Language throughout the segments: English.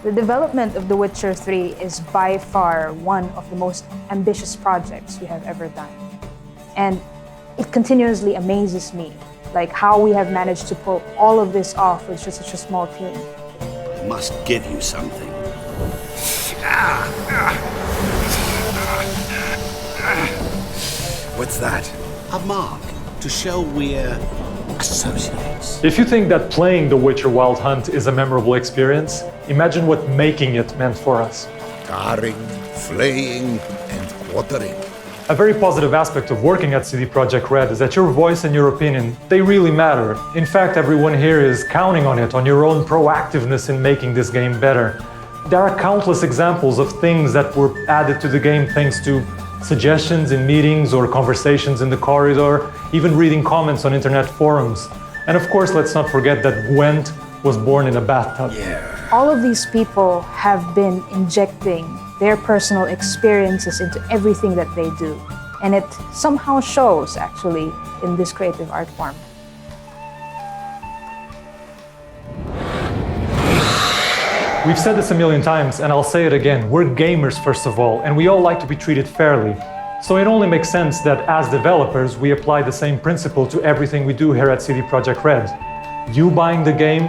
The development of The Witcher 3 is by far one of the most ambitious projects we have ever done. And it continuously amazes me, like how we have managed to pull all of this off with just such a small team. Must give you something. What's that? A mark to show we're associates. If you think that playing The Witcher Wild Hunt is a memorable experience, imagine what making it meant for us. Carring, flaying, and quartering. A very positive aspect of working at CD PROJEKT RED is that your voice and your opinion, they really matter. In fact, everyone here is counting on it, on your own proactiveness in making this game better. There are countless examples of things that were added to the game thanks to suggestions in meetings or conversations in the corridor, even reading comments on internet forums. And of course, let's not forget that Gwent was born in a bathtub. Yeah. All of these people have been injecting their personal experiences into everything that they do. And it somehow shows, actually, in this creative art form. We've said this a million times, and I'll say it again. We're gamers, first of all, and we all like to be treated fairly. So it only makes sense that as developers, we apply the same principle to everything we do here at CD PROJEKT RED. You buying the game,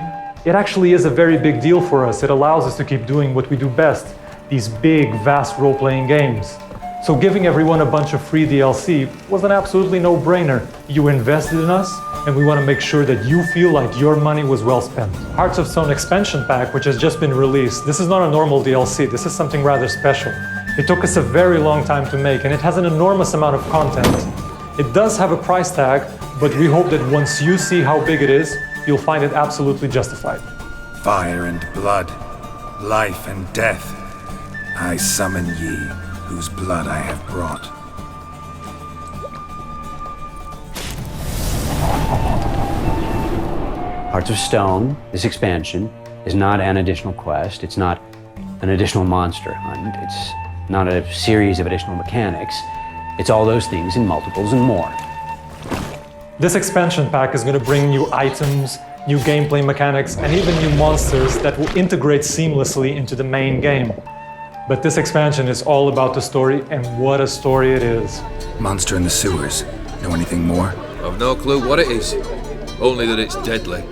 it actually is a very big deal for us. It allows us to keep doing what we do best, these big, vast role-playing games. So giving everyone a bunch of free DLC was an absolutely no-brainer. You invested in us, and we want to make sure that you feel like your money was well spent. Hearts of Stone expansion pack, which has just been released, this is not a normal DLC, this is something rather special. It took us a very long time to make, and it has an enormous amount of content. It does have a price tag, but we hope that once you see how big it is, you'll find it absolutely justified. Fire and blood, life and death, I summon ye, whose blood I have brought. Hearts of Stone, this expansion, is not an additional quest, it's not an additional monster hunt, it's not a series of additional mechanics, it's all those things in multiples and more. This expansion pack is going to bring new items, new gameplay mechanics, and even new monsters that will integrate seamlessly into the main game. But this expansion is all about the story, and what a story it is. Monster in the sewers. Know anything more? I've no clue what it is, only that it's deadly.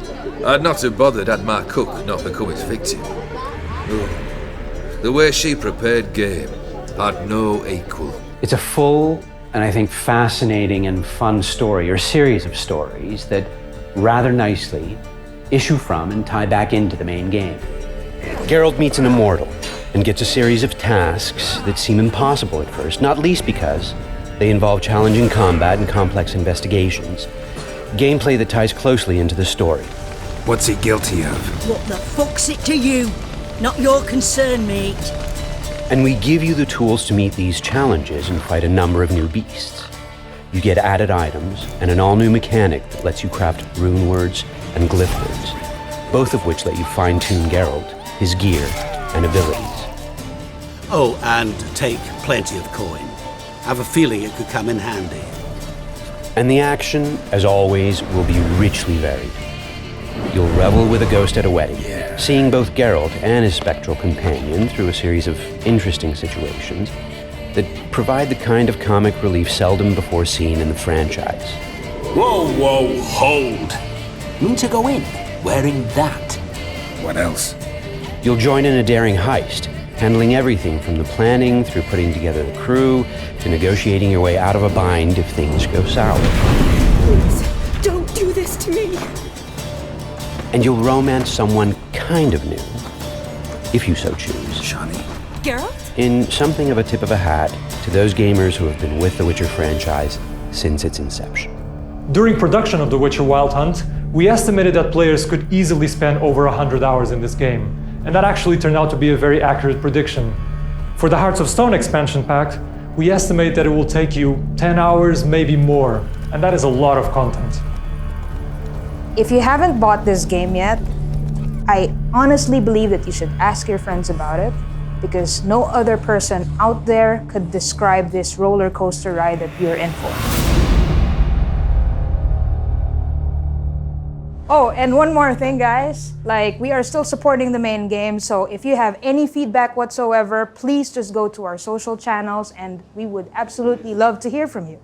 I'd not have bothered had my cook not become its victim. Oh, the way she prepared game had no equal. It's a full and I think fascinating and fun story, or series of stories that rather nicely issue from and tie back into the main game. Geralt meets an immortal and gets a series of tasks that seem impossible at first, not least because they involve challenging combat and complex investigations. Gameplay that ties closely into the story. What's he guilty of? What the fuck's it to you? Not your concern, mate. And we give you the tools to meet these challenges and fight a number of new beasts. You get added items and an all-new mechanic that lets you craft rune words and glyph words, both of which let you fine-tune Geralt, his gear, and abilities. Oh, and take plenty of coin. Have a feeling it could come in handy. And the action, as always, will be richly varied. You'll revel with a ghost at a wedding, seeing both Geralt and his spectral companion through a series of interesting situations that provide the kind of comic relief seldom before seen in the franchise. Whoa, whoa, hold! Mean to go in wearing that. What else? You'll join in a daring heist, handling everything from the planning through putting together the crew to negotiating your way out of a bind if things go sour. Please, don't do this to me. And you'll romance someone kind of new, if you so choose. Shani. Geralt? In something of a tip of a hat to those gamers who have been with the Witcher franchise since its inception. During production of The Witcher Wild Hunt, we estimated that players could easily spend over 100 hours in this game, and that actually turned out to be a very accurate prediction. For the Hearts of Stone expansion pack, we estimate that it will take you 10 hours, maybe more, and that is a lot of content. If you haven't bought this game yet, I honestly believe that you should ask your friends about it, because no other person out there could describe this roller coaster ride that you're in for. Oh, and one more thing, guys. Like, we are still supporting the main game, so if you have any feedback whatsoever, please just go to our social channels, and we would absolutely love to hear from you.